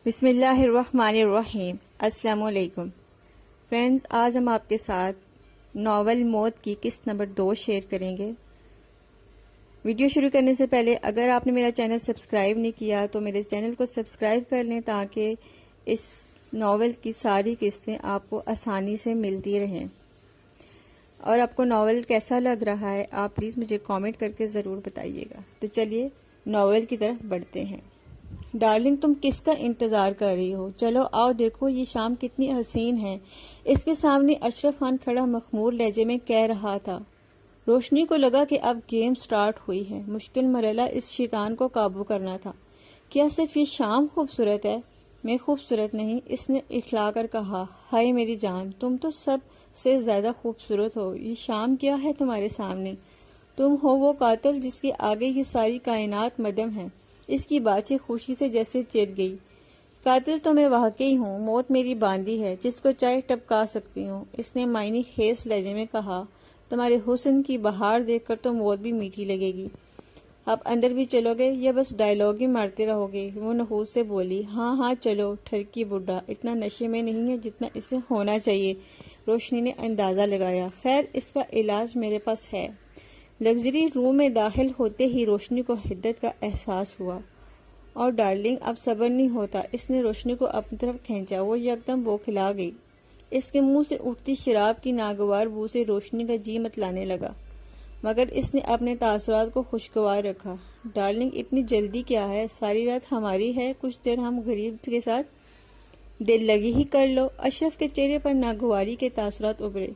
بسم اللہ الرحمن الرحیم۔ السلام علیکم فرینڈز، آج ہم آپ کے ساتھ ناول موت کی قسط نمبر 2 شیئر کریں گے۔ ویڈیو شروع کرنے سے پہلے اگر آپ نے میرا چینل سبسکرائب نہیں کیا تو میرے چینل کو سبسکرائب کر لیں تاکہ اس ناول کی ساری قسطیں آپ کو آسانی سے ملتی رہیں۔ اور آپ کو ناول کیسا لگ رہا ہے آپ پلیز مجھے کامنٹ کر کے ضرور بتائیے گا۔ تو چلیے ناول کی طرف بڑھتے ہیں۔ ڈارلنگ، تم کس کا انتظار کر رہی ہو؟ چلو آؤ دیکھو یہ شام کتنی حسین ہے۔ اس کے سامنے اشرف خان کھڑا مخمور لہجے میں کہہ رہا تھا۔ روشنی کو لگا کہ اب گیم سٹارٹ ہوئی ہے۔ مشکل مرحلہ اس شیطان کو قابو کرنا تھا۔ کیا صرف یہ شام خوبصورت ہے؟ میں خوبصورت نہیں، اس نے اٹھلا کر کہا۔ ہائے میری جان، تم تو سب سے زیادہ خوبصورت ہو۔ یہ شام کیا ہے تمہارے سامنے؟ تم ہو وہ قاتل جس کے آگے یہ ساری کائنات مدھم ہے۔ اس کی باتیں خوشی سے جیسے چیر گئی۔ قاتل تو میں واقعی ہوں، موت میری باندھی ہے جس کو چاہے ٹپکا سکتی ہوں، اس نے معنی خیز لہجے میں کہا۔ تمہارے حسن کی بہار دیکھ کر تو موت بھی میٹھی لگے گی۔ آپ اندر بھی چلو گے یا بس ڈائیلاگ ہی مارتے رہو گے؟ وہ نحوس سے بولی۔ ہاں ہاں چلو، ٹھرکی بڈھا اتنا نشے میں نہیں ہے جتنا اسے ہونا چاہیے، روشنی نے اندازہ لگایا۔ خیر اس کا علاج میرے پاس ہے۔ لگژری روم میں داخل ہوتے ہی روشنی کو حدت کا احساس ہوا۔ اور ڈارلنگ اب صبر نہیں ہوتا، اس نے روشنی کو اپنی طرف کھینچا۔ وہ یکدم بوکھلا گئی۔ اس کے منہ سے اٹھتی شراب کی ناگوار بو سے روشنی کا جی متلانے لگا، مگر اس نے اپنے تاثرات کو خوشگوار رکھا۔ ڈارلنگ اتنی جلدی کیا ہے؟ ساری رات ہماری ہے، کچھ دیر ہم غریب کے ساتھ دل لگی ہی کر لو۔ اشرف کے چہرے پر ناگواری کے تاثرات ابھرے۔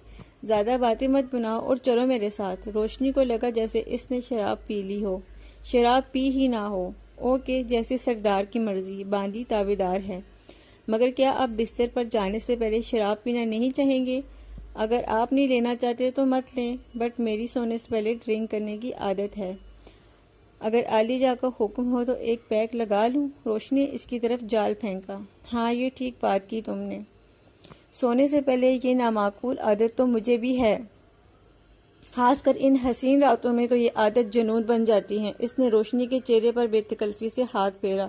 زیادہ باتیں مت بناؤ اور چلو میرے ساتھ۔ روشنی کو لگا جیسے اس نے شراب پی لی ہو، شراب پی ہی نہ ہو۔ اوکے، جیسے سردار کی مرضی، باندی تابیدار ہے۔ مگر کیا آپ بستر پر جانے سے پہلے شراب پینا نہیں چاہیں گے؟ اگر آپ نہیں لینا چاہتے تو مت لیں، بٹ میری سونے سے پہلے ڈرنک کرنے کی عادت ہے۔ اگر عالی جا کا حکم ہو تو ایک پیک لگا لوں؟ روشنی نے اس کی طرف جال پھینکا۔ ہاں یہ ٹھیک بات کی تم نے۔ سونے سے پہلے یہ نامعقول عادت تو مجھے بھی ہے، خاص کر ان حسین راتوں میں تو یہ عادت جنون بن جاتی ہے۔ اس نے روشنی کے چہرے پر بے تکلفی سے ہاتھ پھیرا۔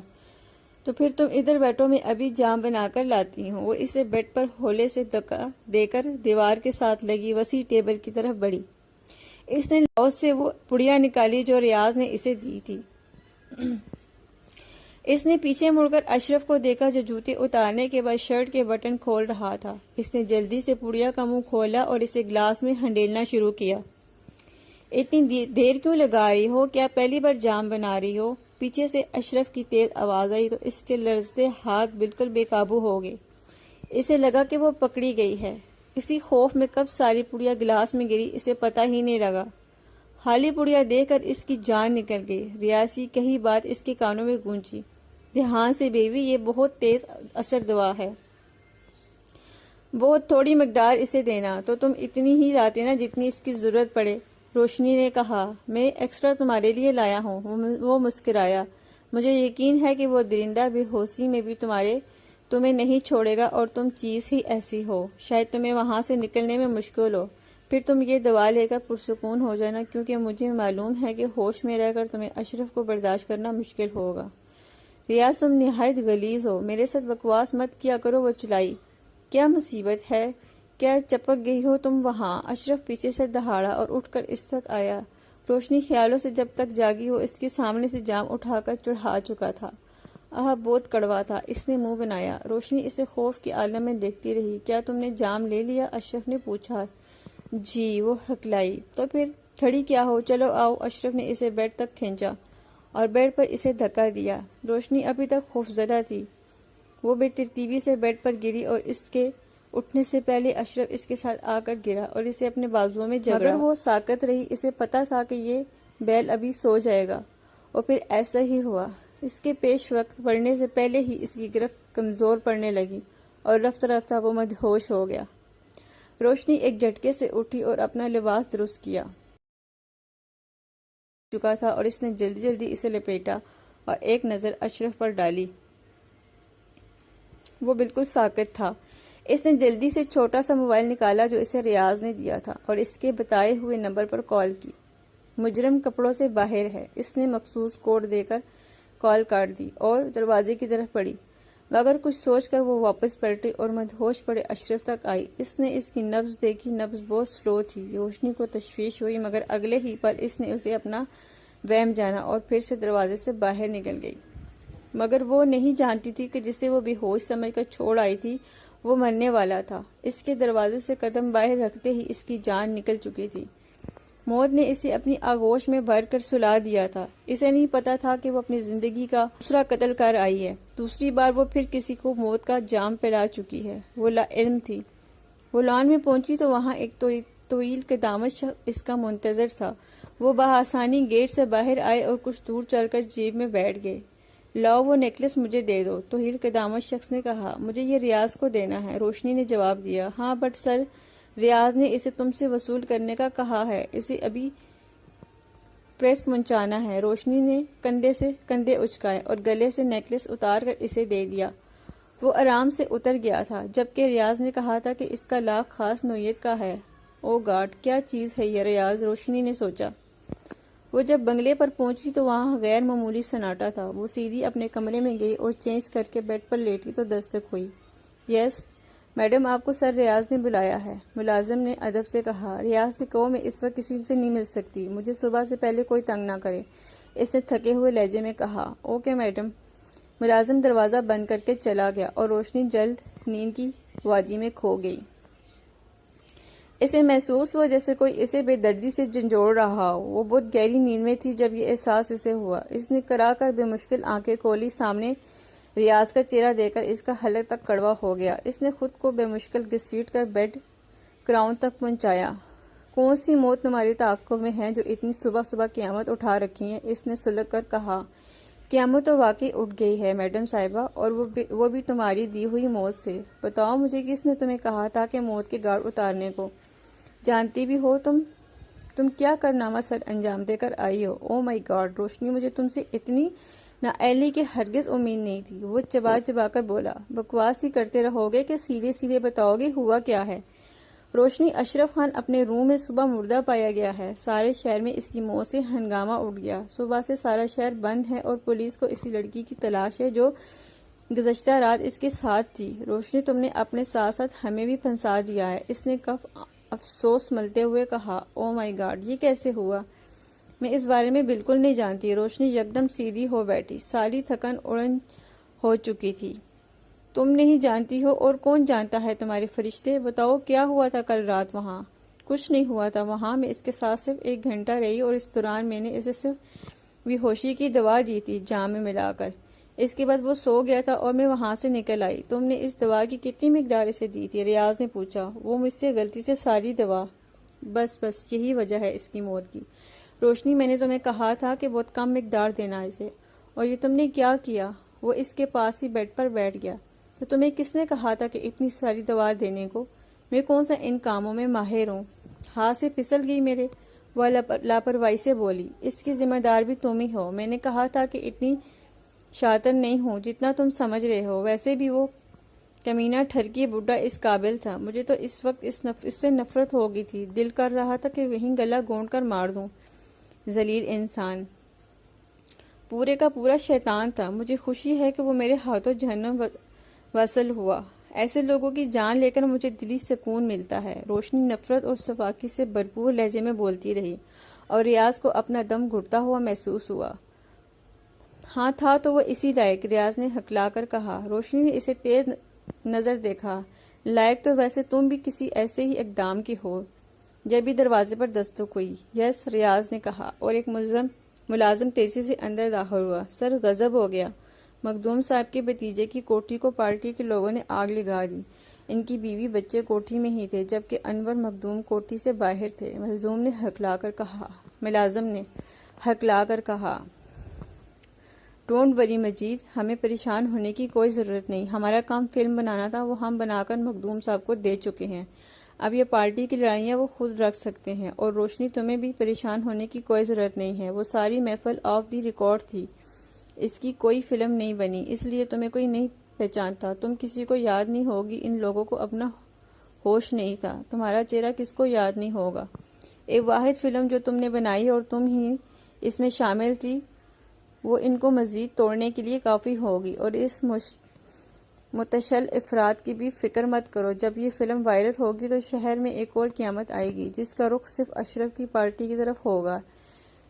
تو پھر تم ادھر بیٹھو، میں ابھی جام بنا کر لاتی ہوں۔ وہ اسے بیڈ پر ہولے سے دھکا دے کر دیوار کے ساتھ لگی وسیع ٹیبل کی طرف بڑھی۔ اس نے لاؤز سے وہ پڑیا نکالی جو ریاض نے اسے دی تھی۔ اس نے پیچھے مڑ کر اشرف کو دیکھا جو جوتے اتارنے کے بعد شرٹ کے بٹن کھول رہا تھا۔ اس نے جلدی سے پڑیا کا منہ کھولا اور اسے گلاس میں ہنڈیلنا شروع کیا۔ اتنی دیر کیوں لگا رہی ہو؟ کیا پہلی بار جام بنا رہی ہو؟ پیچھے سے اشرف کی تیز آواز آئی تو اس کے لرزتے ہاتھ بالکل بے قابو ہو گئے۔ اسے لگا کہ وہ پکڑی گئی ہے۔ اسی خوف میں کب ساری پڑیا گلاس میں گری اسے پتہ ہی نہیں لگا۔ خالی پڑیا دیکھ کر اس کی جان نکل گئی۔ ریاض کی کہی بات اس کے کانوں میں گونجی۔ دھیان سے بیوی، یہ بہت تیز اثر دوا ہے، بہت تھوڑی مقدار اسے دینا۔ تو تم اتنی ہی لاتے نا جتنی اس کی ضرورت پڑے، روشنی نے کہا۔ میں ایکسٹرا تمہارے لیے لایا ہوں۔ وہ مسکرایا۔ مجھے یقین ہے کہ وہ درندہ بے ہوشی میں بھی تمہیں نہیں چھوڑے گا، اور تم چیز ہی ایسی ہو، شاید تمہیں وہاں سے نکلنے میں مشکل ہو۔ پھر تم یہ دوا لے کر پرسکون ہو جانا، کیونکہ مجھے معلوم ہے کہ ہوش میں رہ کر تمہیں اشرف کو برداشت کرنا مشکل ہوگا۔ ریاض تم نہایت غلیظ ہو، میرے ساتھ بکواس مت کیا کرو۔ وہ چلائی۔ کیا مصیبت ہے؟ کیا چپک گئی ہو تم وہاں؟ اشرف پیچھے سے دہاڑا اور اٹھ کر اس تک آیا۔ روشنی خیالوں سے جب تک جاگی ہو اس کے سامنے سے جام اٹھا کر چڑھا چکا تھا۔ بہت کڑوا تھا۔ اس نے منہ بنایا۔ روشنی اسے خوف کے عالم میں دیکھتی رہی۔ کیا تم نے جام لے لیا؟ اشرف نے پوچھا۔ جی، وہ ہکلائی۔ تو پھر کھڑی کیا ہو؟ چلو آؤ۔ اشرف نے اسے بیڈ تک کھینچا اور بیڈ پر اسے دھکا دیا۔ روشنی ابھی تک خوفزدہ تھی۔ وہ بے ترتیبی سے بیڈ پر گری اور اس کے اٹھنے سے پہلے اشرف اس کے ساتھ آ کر گرا اور اسے اپنے بازوؤں میں جگڑا، مگر وہ ساکت رہی۔ اسے پتا تھا کہ یہ بیل ابھی سو جائے گا، اور پھر ایسا ہی ہوا۔ اس کے پیش وقت پڑنے سے پہلے ہی اس کی گرفت کمزور پڑنے لگی اور رفتہ رفتہ وہ مدہوش ہو گیا۔ روشنی ایک جھٹکے سے اٹھی اور اپنا لباس درست کیا چکا تھا، اور اس نے جلدی جلدی اسے لپیٹا اور ایک نظر اشرف پر ڈالی۔ وہ بالکل ساکت تھا۔ اس نے جلدی سے چھوٹا سا موبائل نکالا جو اسے ریاض نے دیا تھا، اور اس کے بتائے ہوئے نمبر پر کال کی۔ مجرم کپڑوں سے باہر ہے۔ اس نے مخصوص کوڈ دے کر کال کاٹ دی اور دروازے کی طرف بڑھی، مگر کچھ سوچ کر وہ واپس پلٹی اور مدہوش پڑے اشرف تک آئی۔ اس نے اس کی نبض دیکھی، نبض بہت سلو تھی۔ روشنی کو تشویش ہوئی، مگر اگلے ہی پل اس نے اسے اپنا وہم جانا اور پھر سے دروازے سے باہر نکل گئی۔ مگر وہ نہیں جانتی تھی کہ جسے وہ بے ہوش سمجھ کر چھوڑ آئی تھی وہ مرنے والا تھا۔ اس کے دروازے سے قدم باہر رکھتے ہی اس کی جان نکل چکی تھی۔ موت نے اسے اپنی آغوش میں بھر کر سلا دیا تھا۔ اسے نہیں پتا تھا کہ وہ اپنی زندگی کا دوسرا قتل کر آئی ہے۔ دوسری بار وہ پھر کسی کو موت کا جام پلا چکی ہے۔ وہ لا علم تھی۔ وہ لان میں پہنچی تو وہاں ایک طویل قدامت شخص اس کا منتظر تھا۔ وہ بآسانی گیٹ سے باہر آئے اور کچھ دور چل کر جیب میں بیٹھ گئے۔ لاؤ وہ نیکلس مجھے دے دو، طویل قدامت شخص نے کہا۔ مجھے یہ ریاض کو دینا ہے، روشنی نے جواب دیا۔ ہاں بٹ سر، ریاض نے اسے تم سے وصول کرنے کا کہا ہے، اسے ابھی پریس پہنچانا ہے۔ روشنی نے کندھے سے کندھے اچکائے اور گلے سے نیکلس اتار کر اسے دے دیا۔ وہ آرام سے اتر گیا تھا، جبکہ ریاض نے کہا تھا کہ اس کا لاک خاص نوعیت کا ہے۔ او گاڈ، کیا چیز ہے یہ ریاض، روشنی نے سوچا۔ وہ جب بنگلے پر پہنچی تو وہاں غیر معمولی سناٹا تھا۔ وہ سیدھی اپنے کمرے میں گئی اور چینج کر کے بیڈ پر لیٹی تو دستک ہوئی۔ یس میڈم، آپ کو سر ریاض نے بلایا ہے، ملازم نے ادب سے کہا۔ ریاض سے کہو میں اس وقت کسی سے نہیں مل سکتی، مجھے صبح سے پہلے کوئی تنگ نہ کرے، اس نے تھکے ہوئے لہجے میں کہا۔ Okay madam. ملازم دروازہ بند کر کے چلا گیا اور روشنی جلد نیند کی وادی میں کھو گئی۔ اسے محسوس ہوا جیسے کوئی اسے بے دردی سے جھنجھوڑ رہا ہو۔ وہ بہت گہری نیند میں تھی جب یہ احساس اسے ہوا۔ اس نے کرا کر بے مشکل آنکھیں کھولی، سامنے ریاض کا چہرہ دیکھ کر اس کا حلق تک کڑوا ہو گیا۔ اس نے خود کو بے مشکل گھسیٹ کر بیڈ کراؤن تک پہنچایا۔ کون سی موت تمہاری تعاقب میں ہے جو اتنی صبح صبح قیامت اٹھا رکھی ہے، اس نے سلگ کر کہا۔ قیامت تو واقعی اٹھ گئی ہے میڈم صاحبہ، اور وہ بھی تمہاری دی ہوئی موت سے۔ بتاؤ مجھے کس نے تمہیں کہا تھا کہ موت کے گاڑ اتارنے کو؟ جانتی بھی ہو تم کیا کارنامہ سر انجام دے کر آئی ہو؟ او مائی گاڈ روشنی، مجھے تم سے اتنی نااہلی کی ہرگز امید نہیں تھی۔ وہ چبا چبا کر بولا۔ بکواس ہی کرتے رہو گے کہ سیدھے سیدھے بتاؤ گے ہوا کیا ہے؟ روشنی، اشرف خان اپنے روم میں صبح مردہ پایا گیا ہے۔ سارے شہر میں اس کی موت سے ہنگامہ اٹھ گیا۔ صبح سے سارا شہر بند ہے اور پولیس کو اسی لڑکی کی تلاش ہے جو گزشتہ رات اس کے ساتھ تھی۔ روشنی، تم نے اپنے ساتھ ساتھ ہمیں بھی پھنسا دیا ہے، اس نے کف افسوس ملتے ہوئے کہا۔ او مائی گاڈ، یہ کیسے ہوا؟ میں اس بارے میں بالکل نہیں جانتی۔ روشنی یکدم سیدھی ہو بیٹھی، ساری تھکن اڑن ہو چکی تھی۔ تم نہیں جانتی ہو اور کون جانتا ہے تمہارے فرشتے؟ بتاؤ کیا ہوا تھا کل رات وہاں؟ کچھ نہیں ہوا تھا وہاں، میں اس کے ساتھ صرف 1 گھنٹہ رہی اور اس دوران میں نے اسے صرف بے ہوشی کی دوا دی تھی جام میں ملا کر۔ اس کے بعد وہ سو گیا تھا اور میں وہاں سے نکل آئی۔ تم نے اس دوا کی کتنی مقدار اسے دی تھی؟ ریاض نے پوچھا۔ وہ مجھ سے غلطی سے ساری دوا۔ بس یہی وجہ ہے اس کی موت کی۔ روشنی، میں نے تمہیں کہا تھا کہ بہت کم مقدار دینا اسے، اور یہ تم نے کیا کیا؟ وہ اس کے پاس ہی بیڈ پر بیٹھ گیا۔ تو تمہیں کس نے کہا تھا کہ اتنی ساری دوا دینے کو؟ میں کون سا ان کاموں میں ماہر ہوں؟ ہاتھ سے پھسل گئی میرے، وہ لاپرواہی سے بولی۔ اس کی ذمہ دار بھی تم ہی ہو۔ میں نے کہا تھا کہ اتنی شاطر نہیں ہوں جتنا تم سمجھ رہے ہو۔ ویسے بھی وہ کمینہ ٹھرکی بڈھا اس قابل تھا۔ مجھے تو اس وقت اس سے نفرت ہو گئی تھی، دل کر رہا تھا کہ وہیں گلا گھونٹ کر مار دوں۔ ذلیل انسان، پورے کا پورا شیطان تھا۔ مجھے خوشی ہے کہ وہ میرے ہاتھوں جہنم وصل ہوا۔ ایسے لوگوں کی جان لے کر مجھے دلی سکون ملتا ہے۔ روشنی نفرت اور صفاقی سے بھرپور لہجے میں بولتی رہی، اور ریاض کو اپنا دم گھٹتا ہوا محسوس ہوا۔ ہاں تھا تو وہ اسی لائق، ریاض نے ہکلا کر کہا۔ روشنی نے اسے تیز نظر دیکھا۔ لائق تو ویسے تم بھی کسی ایسے ہی اقدام کی ہو۔ جب بھی دروازے پر دستک ہوئی۔ یس، ریاض نے کہا، اور ایک ملازم تیزی سے اندر داخل ہوا۔ سر، غضب ہو گیا۔ مخدوم صاحب کے بھتیجے کی کوٹھی کو پارٹی کے لوگوں نے آگ لگا دی۔ ان کی بیوی بچے کوٹھی میں ہی تھے، جبکہ انور مخدوم کوٹھی سے باہر تھے۔ ملازم نے ہکلا کر کہا۔ ڈونٹ وری مجید، ہمیں پریشان ہونے کی کوئی ضرورت نہیں۔ ہمارا کام فلم بنانا تھا، وہ ہم بنا کر مخدوم صاحب کو دے چکے ہیں۔ اب یہ پارٹی کی لڑائیاں وہ خود رکھ سکتے ہیں۔ اور روشنی، تمہیں بھی پریشان ہونے کی کوئی ضرورت نہیں ہے۔ وہ ساری محفل آف دی ریکارڈ تھی، اس کی کوئی فلم نہیں بنی، اس لیے تمہیں کوئی نہیں پہچانتا۔ تم کسی کو یاد نہیں ہوگی، ان لوگوں کو اپنا ہوش نہیں تھا۔ تمہارا چہرہ کس کو یاد نہیں ہوگا؟ ایک واحد فلم جو تم نے بنائی اور تم ہی اس میں شامل تھی، وہ ان کو مزید توڑنے کے لیے کافی ہوگی، اور اس متشل افراد کی بھی فکر مت کرو، جب یہ فلم وائرل ہوگی تو شہر میں ایک اور قیامت آئے گی جس کا رخ صرف اشرف کی پارٹی کی طرف ہوگا۔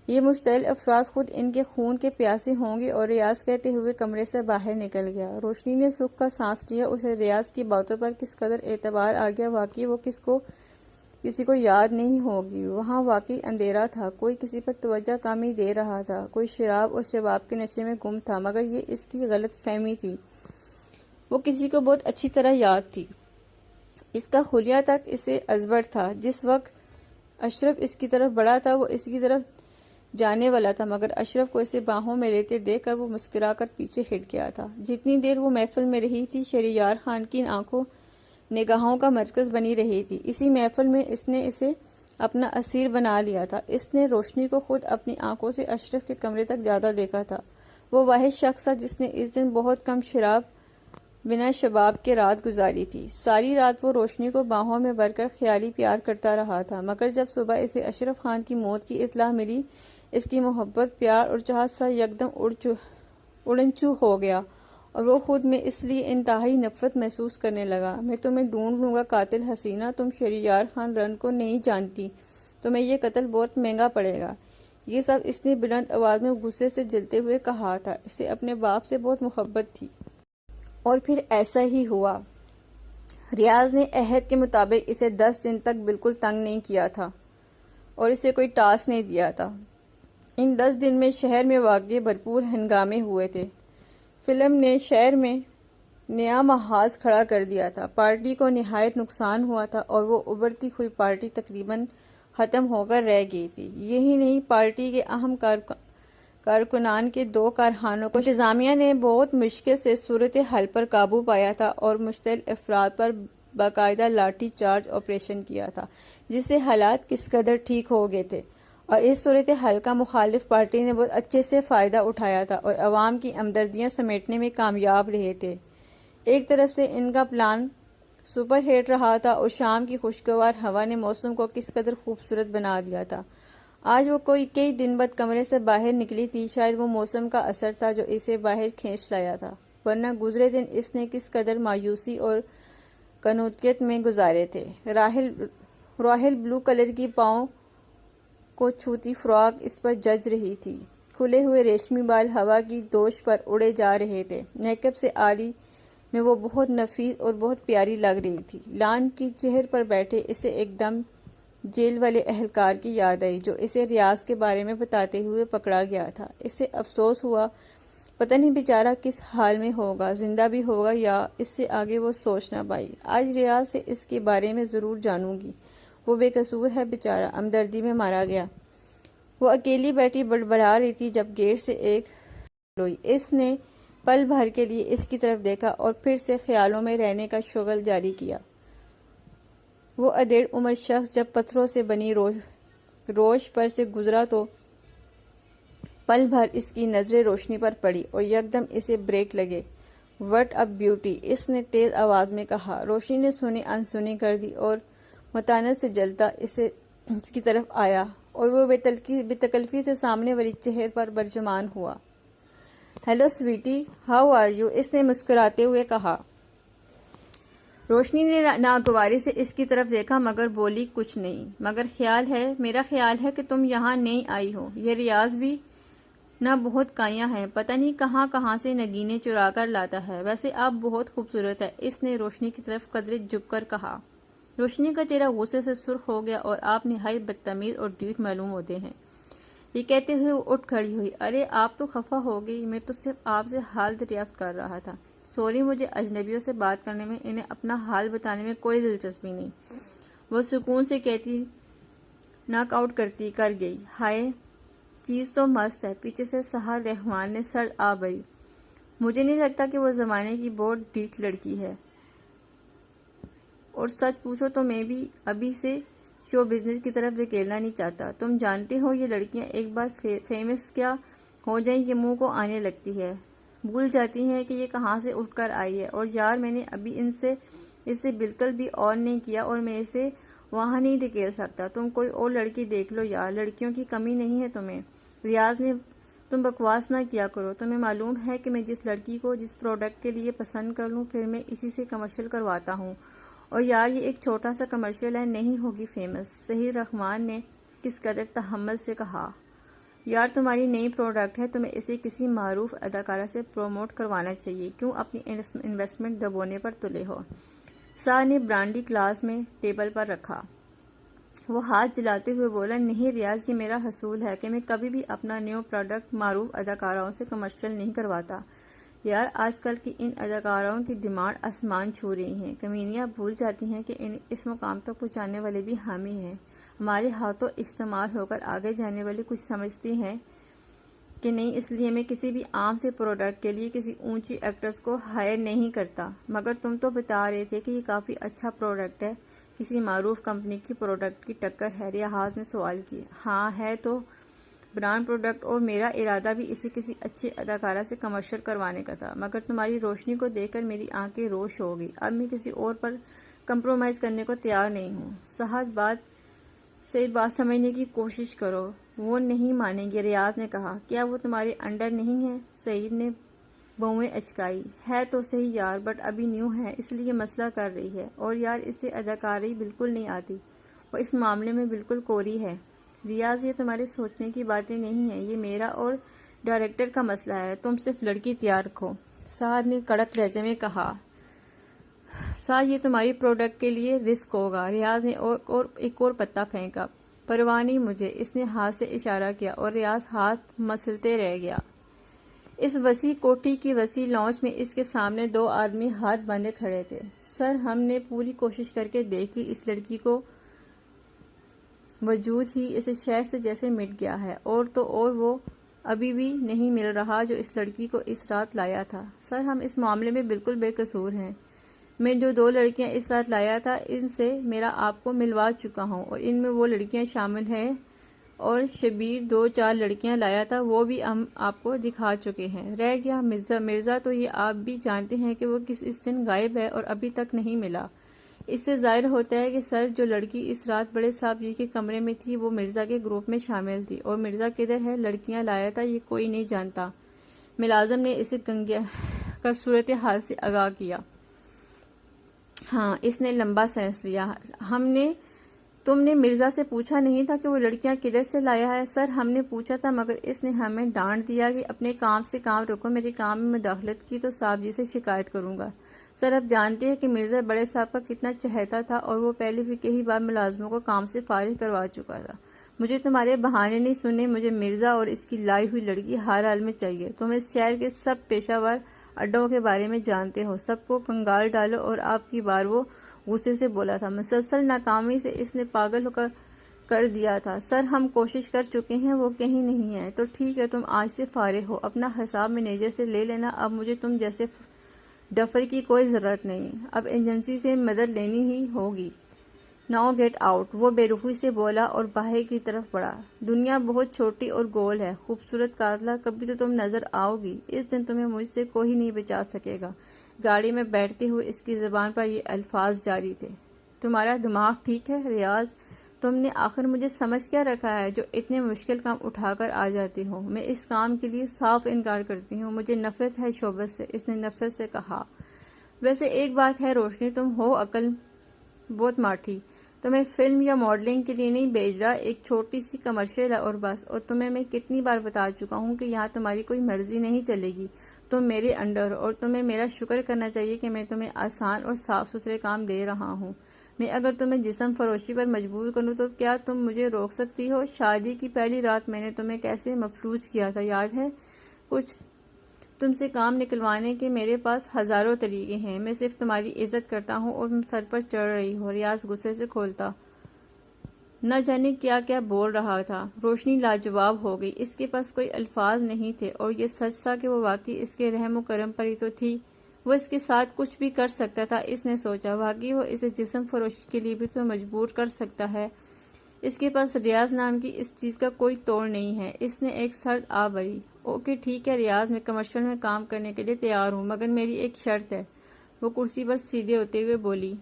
یہ مشتعل افراد خود ان کے خون کے پیاسے ہوں گے۔ اور ریاض کہتے ہوئے کمرے سے باہر نکل گیا۔ روشنی نے سکھ کا سانس لیا، اسے ریاض کی باتوں پر کس قدر اعتبار آ گیا، واقعی وہ کسی کو یاد نہیں ہوگی۔ وہاں واقعی اندھیرا تھا، کوئی کسی پر توجہ کم ہی دے رہا تھا، کوئی شراب اور شباب کے نشے میں گم تھا، مگر یہ اس کی غلط فہمی تھی، وہ کسی کو بہت اچھی طرح یاد تھی۔ اس کا حلیہ تک اسے ازبر تھا۔ جس وقت اشرف اس کی طرف بڑھا تھا وہ اس کی طرف جانے والا تھا، مگر اشرف کو اسے باہوں میں لیتے دیکھ کر وہ مسکرا کر پیچھے ہٹ گیا تھا۔ جتنی دیر وہ محفل میں رہی تھی شہریار خان کی آنکھوں نگاہوں کا مرکز بنی رہی تھی۔ اسی محفل میں اس نے اسے اپنا اسیر بنا لیا تھا۔ اس نے روشنی کو خود اپنی آنکھوں سے اشرف کے کمرے تک جاتا دیکھا تھا۔ وہ واحد شخص تھا جس نے اس دن بہت کم شراب بنا شباب کے رات گزاری تھی۔ ساری رات وہ روشنی کو باہوں میں بھر کر خیالی پیار کرتا رہا تھا، مگر جب صبح اسے اشرف خان کی موت کی اطلاع ملی، اس کی محبت، پیار اور چاہت سا یکدم اڑنچو ہو گیا، اور وہ خود میں اس لیے انتہائی نفرت محسوس کرنے لگا۔ میں تمہیں ڈھونڈ لوں گا قاتل حسینہ، تم شہریار خان رن کو نہیں جانتی، تمہیں یہ قتل بہت مہنگا پڑے گا۔ یہ سب اس نے بلند آواز میں غصے سے جلتے ہوئے کہا تھا۔ اسے اپنے باپ سے بہت محبت تھی، اور پھر ایسا ہی ہوا۔ ریاض نے عہد کے مطابق اسے 10 دن تک بالکل تنگ نہیں کیا تھا اور اسے کوئی ٹاسک نہیں دیا تھا۔ ان 10 دن میں شہر میں واقع بھرپور ہنگامے ہوئے تھے۔ فلم نے شہر میں نیا محاذ کھڑا کر دیا تھا۔ پارٹی کو نہایت نقصان ہوا تھا اور وہ ابھرتی ہوئی پارٹی تقریباً ختم ہو کر رہ گئی تھی۔ یہی نہیں، پارٹی کے اہم کارکنان کے 2 کارخانوں کو انتظامیہ نے بہت مشکل سے صورتحال پر قابو پایا تھا اور مشتعل افراد پر باقاعدہ لاٹھی چارج آپریشن کیا تھا، جس سے حالات کس قدر ٹھیک ہو گئے تھے۔ اور اس صورتحال کا مخالف پارٹی نے بہت اچھے سے فائدہ اٹھایا تھا اور عوام کی ہمدردیاں سمیٹنے میں کامیاب رہے تھے۔ ایک طرف سے ان کا پلان سپر ہٹ رہا تھا اور شام کی خوشگوار ہوا نے موسم کو کس قدر خوبصورت بنا دیا تھا۔ آج وہ کئی دن بعد کمرے سے باہر نکلی تھی۔ شاید وہ موسم کا اثر تھا جو اسے باہر کھینچ لایا تھا، ورنہ گزرے دن اس نے کس قدر مایوسی اور کنوتیت میں گزارے تھے۔ راحل بلو کلر کی پاؤں کو چھوتی فراق اس پر جچ رہی تھی۔ کھلے ہوئے ریشمی بال ہوا کی دوش پر اڑے جا رہے تھے۔ میک اپ سے عاری میں وہ بہت نفیس اور بہت پیاری لگ رہی تھی۔ لان کی چہر پر بیٹھے اسے ایک دم جیل والے اہلکار کی یاد آئی جو اسے ریاض کے بارے میں بتاتے ہوئے پکڑا گیا تھا۔ اسے افسوس ہوا، پتہ نہیں بیچارہ کس حال میں ہوگا، زندہ بھی ہوگا یا اس سے آگے وہ سوچ نہ پائی۔ آج ریاض سے اس کے بارے میں ضرور جانوں گی، وہ بے قصور ہے بیچارہ، ہمدردی میں مارا گیا۔ وہ اکیلی بیٹھی بڑبڑا رہی تھی جب گیٹ سے ایک ہوئی۔ اس نے پل بھر کے لیے اس کی طرف دیکھا اور پھر سے خیالوں میں رہنے کا شغل جاری کیا۔ وہ ادھیڑ عمر شخص جب پتھروں سے بنی روش پر سے گزرا تو پل بھر اس کی نظریں روشنی پر پڑی اور یکدم اسے بریک لگے۔ "What a beauty!" اس نے تیز آواز میں کہا۔ روشنی نے سنی انسنی کر دی اور متانت سے جلتا اس کی طرف آیا اور وہ بے تکلفی سے سامنے والی چہر پر برجمان ہوا۔ "Hello sweetie, how are you!" اس نے مسکراتے ہوئے کہا۔ روشنی نے ناگواری سے اس کی طرف دیکھا مگر بولی کچھ نہیں۔ میرا خیال ہے کہ تم یہاں نئی آئی ہو۔ یہ ریاض بھی نہ بہت کایاں ہے، پتہ نہیں کہاں کہاں سے نگینے چرا کر لاتا ہے۔ ویسے آپ بہت خوبصورت ہے، اس نے روشنی کی طرف قدرے جھک کر کہا۔ روشنی کا چہرہ غصے سے سرخ ہو گیا اور آپ نہایت بدتمیز اور ڈھیٹ معلوم ہوتے ہیں۔ یہ کہتے ہوئے وہ اٹھ کھڑی ہوئی۔ "ارے آپ تو خفا ہو گئی، میں تو صرف آپ سے حال دریافت کر رہا تھا۔ سوری، مجھے اجنبیوں سے بات کرنے میں، انہیں اپنا حال بتانے میں کوئی دلچسپی نہیں، وہ سکون سے کہتی ناک آؤٹ کرتی کر گئی۔ "ہائے، چیز تو مست ہے!" پیچھے سے سحر رحمان نے سر آ بھری۔ "مجھے نہیں لگتا کہ وہ زمانے کی بہت ڈھیٹ لڑکی ہے، اور سچ پوچھو تو میں بھی ابھی سے شو بزنس کی طرف دھکیلنا نہیں چاہتا۔ تم جانتے ہو یہ لڑکیاں ایک بار فیمس کیا ہو جائیں کہ منہ کو آنے لگتی ہے، بھول جاتی ہیں کہ یہ کہاں سے اٹھ کر آئی ہے۔ اور یار میں نے ابھی اس سے بالکل بھی آن نہیں کیا اور میں اسے وہاں نہیں دھکیل سکتا۔ تم کوئی اور لڑکی دیکھ لو یار، لڑکیوں کی کمی نہیں ہے تمہیں۔ ریاض نے تم بکواس نہ کیا کرو، تمہیں معلوم ہے کہ میں جس لڑکی کو جس پروڈکٹ کے لیے پسند کر لوں پھر میں اسی سے کمرشل کرواتا ہوں، اور یار یہ ایک چھوٹا سا کمرشل ہے، نہیں ہوگی فیمس۔ سہیل رحمان نے کس قدر تحمل سے کہا، یار تمہاری نئی پروڈکٹ ہے، تمہیں اسے کسی معروف اداکارہ سے پروموٹ کروانا چاہیے، کیوں اپنی انویسٹمنٹ دبونے پر تلے ہو؟ سار نے برانڈی کلاس میں ٹیبل پر رکھا، وہ ہاتھ جلاتے ہوئے بولا، نہیں ریاض، یہ میرا حصول ہے کہ میں کبھی بھی اپنا نیو پروڈکٹ معروف اداکاراؤں سے کمرشل نہیں کرواتا۔ یار آج کل کی ان اداکاراؤں کی ڈیمانڈ آسمان چھو رہی ہیں، کمینیاں بھول جاتی ہیں کہ اس مقام تک پہنچانے والے بھی حامی ہیں، ہمارے ہاتھوں استعمال ہو کر آگے جانے والے کچھ سمجھتی ہیں کہ نہیں، اس لیے میں کسی بھی عام سے پروڈکٹ کے لیے کسی اونچی ایکٹرز کو ہائر نہیں کرتا۔ مگر تم تو بتا رہے تھے کہ یہ کافی اچھا پروڈکٹ ہے، کسی معروف کمپنی کی پروڈکٹ کی ٹکر ہے، ریاض نے سوال کیا۔ ہاں ہے تو برانڈ پروڈکٹ، اور میرا ارادہ بھی اسے کسی اچھے اداکارہ سے کمرشل کروانے کا تھا، مگر تمہاری روشنی کو دیکھ کر میری آنکھیں روش ہو گئی، اب میں کسی اور پر کمپرومائز کرنے کو تیار نہیں ہوں۔ سعید بات سمجھنے کی کوشش کرو، وہ نہیں مانیں گے، ریاض نے کہا۔ کیا وہ تمہارے انڈر نہیں ہے؟ سعید نے بوئیں اچکائی۔ ہے تو صحیح یار، بٹ ابھی نیو ہے، اس لیے مسئلہ کر رہی ہے، اور یار اسے اداکاری بالکل نہیں آتی، وہ اس معاملے میں بالکل کوری ہے۔ ریاض یہ تمہارے سوچنے کی باتیں نہیں ہیں، یہ میرا اور ڈائریکٹر کا مسئلہ ہے، تم صرف لڑکی تیار رکھو، سعد نے کڑک لہجے میں کہا۔ سعد یہ تمہاری پروڈکٹ کے لیے رسک ہوگا، ریاض نے ایک اور پتا پھینکا۔ پرواہ نہیں مجھے، اس نے ہاتھ سے اشارہ کیا اور ریاض ہاتھ مسلتے رہ گیا۔ اس وسیع کوٹھی کی وسیع لانچ میں اس کے سامنے دو آدمی ہاتھ باندھے کھڑے تھے۔ سر ہم نے پوری کوشش کر کے دیکھ لی، اس لڑکی کو وجود ہی اس شہر سے جیسے مٹ گیا ہے، اور تو اور وہ ابھی بھی نہیں مل رہا جو اس لڑکی کو اس رات لایا تھا۔ سر ہم اس معاملے میں بالکل بے قصور ہیں، میں جو 2 لڑکیاں اس ساتھ لایا تھا ان سے میرا آپ کو ملوا چکا ہوں، اور ان میں وہ لڑکیاں شامل ہیں، اور شبیر 2-4 لڑکیاں لایا تھا وہ بھی ہم آپ کو دکھا چکے ہیں۔ رہ گیا مرزا، تو یہ آپ بھی جانتے ہیں کہ وہ اس دن غائب ہے اور ابھی تک نہیں ملا۔ اس سے ظاہر ہوتا ہے کہ سر جو لڑکی اس رات بڑے صاحب جی کے کمرے میں تھی وہ مرزا کے گروپ میں شامل تھی، اور مرزا کدھر ہے، لڑکیاں لایا تھا، یہ کوئی نہیں جانتا۔ ملازم نے اسے کنگیا کر صورتحال سے آگاہ کیا۔ ہاں، اس نے لمبا سانس لیا۔ تم نے مرزا سے پوچھا نہیں تھا کہ وہ لڑکیاں کدھر سے لایا ہے؟ سر ہم نے پوچھا تھا، مگر اس نے ہمیں ڈانٹ دیا کہ اپنے کام سے کام رکھو، میرے کام میں مداخلت کی تو صاحب جی سے شکایت کروں گا۔ سر اب جانتے ہیں کہ مرزا بڑے صاحب کا کتنا چہیتا تھا، اور وہ پہلے بھی کئی بار ملازموں کو کام سے فارغ کروا چکا تھا۔ مجھے تمہارے بہانے نہیں سننے، مجھے مرزا اور اس کی لائی ہوئی لڑکی ہر حال میں چاہیے۔ تم اس شہر کے سب پیشہ ور اڈوں کے بارے میں جانتے ہو، سب کو کنگال ڈالو، اور آپ کی بار وہ غصے سے بولا تھا، مسلسل ناکامی سے اس نے پاگل کر دیا تھا۔ سر ہم کوشش کر چکے ہیں، وہ کہیں نہیں ہے۔ تو ٹھیک ہے، تم آج سے فارغ ہو، اپنا حساب مینیجر سے لے لینا، اب مجھے تم جیسے ڈفر کی کوئی ضرورت نہیں، اب ایجنسی سے مدد لینی ہی ہوگی۔ ناؤ گیٹ آؤٹ، وہ بے روحی سے بولا اور باہر کی طرف بڑھا۔ دنیا بہت چھوٹی اور گول ہے، خوبصورت قاتلہ، کبھی تو تم نظر آؤ گی، اس دن تمہیں مجھ سے کوئی نہیں بچا سکے گا۔ گاڑی میں بیٹھتے ہوئے اس کی زبان پر یہ الفاظ جاری تھے۔ تمہارا دماغ ٹھیک ہے ریاض؟ تم نے آخر مجھے سمجھ کیا رکھا ہے جو اتنے مشکل کام اٹھا کر آ جاتی ہو؟ میں اس کام کے لیے صاف انکار کرتی ہوں، مجھے نفرت ہے شعبت سے، اس نے نفرت سے کہا۔ ویسے ایک بات ہے روشنی، تم ہو عقل بہت ماٹھی، تمہیں فلم یا ماڈلنگ کے لیے نہیں بھیج رہا، ایک چھوٹی سی کمرشل ہے اور بس، اور تمہیں میں کتنی بار بتا چکا ہوں کہ یہاں تمہاری کوئی مرضی نہیں چلے گی، تم میرے انڈر ہو، اور تمہیں میرا شکر کرنا چاہیے کہ میں تمہیں آسان اور صاف ستھرے کام دے رہا ہوں۔ میں اگر تمہیں جسم فروشی پر مجبور کروں تو کیا تم مجھے روک سکتی ہو؟ شادی کی پہلی رات میں نے تمہیں کیسے مفلوج کیا تھا، یاد ہے کچھ؟ تم سے کام نکلوانے کے میرے پاس ہزاروں طریقے ہیں، میں صرف تمہاری عزت کرتا ہوں اور تم سر پر چڑھ رہی ہو۔ ریاض غصے سے کھولتا نہ جانے کیا کیا بول رہا تھا۔ روشنی لاجواب ہو گئی، اس کے پاس کوئی الفاظ نہیں تھے، اور یہ سچ تھا کہ وہ واقعی اس کے رحم و کرم پر ہی تو تھی، وہ اس کے ساتھ کچھ بھی کر سکتا تھا۔ اس نے سوچا، واقعی وہ اسے جسم فروشی کے لیے بھی تو مجبور کر سکتا ہے، اس کے پاس ریاض نام کی اس چیز کا کوئی توڑ نہیں ہے۔ اس نے ایک سرد آ بھری۔ اوکے ٹھیک ہے ریاض، میں کمرشل میں کام کرنے کے لیے تیار ہوں، مگر میری ایک شرط ہے۔ وہ کرسی پر سیدھے ہوتے ہوئے بولی۔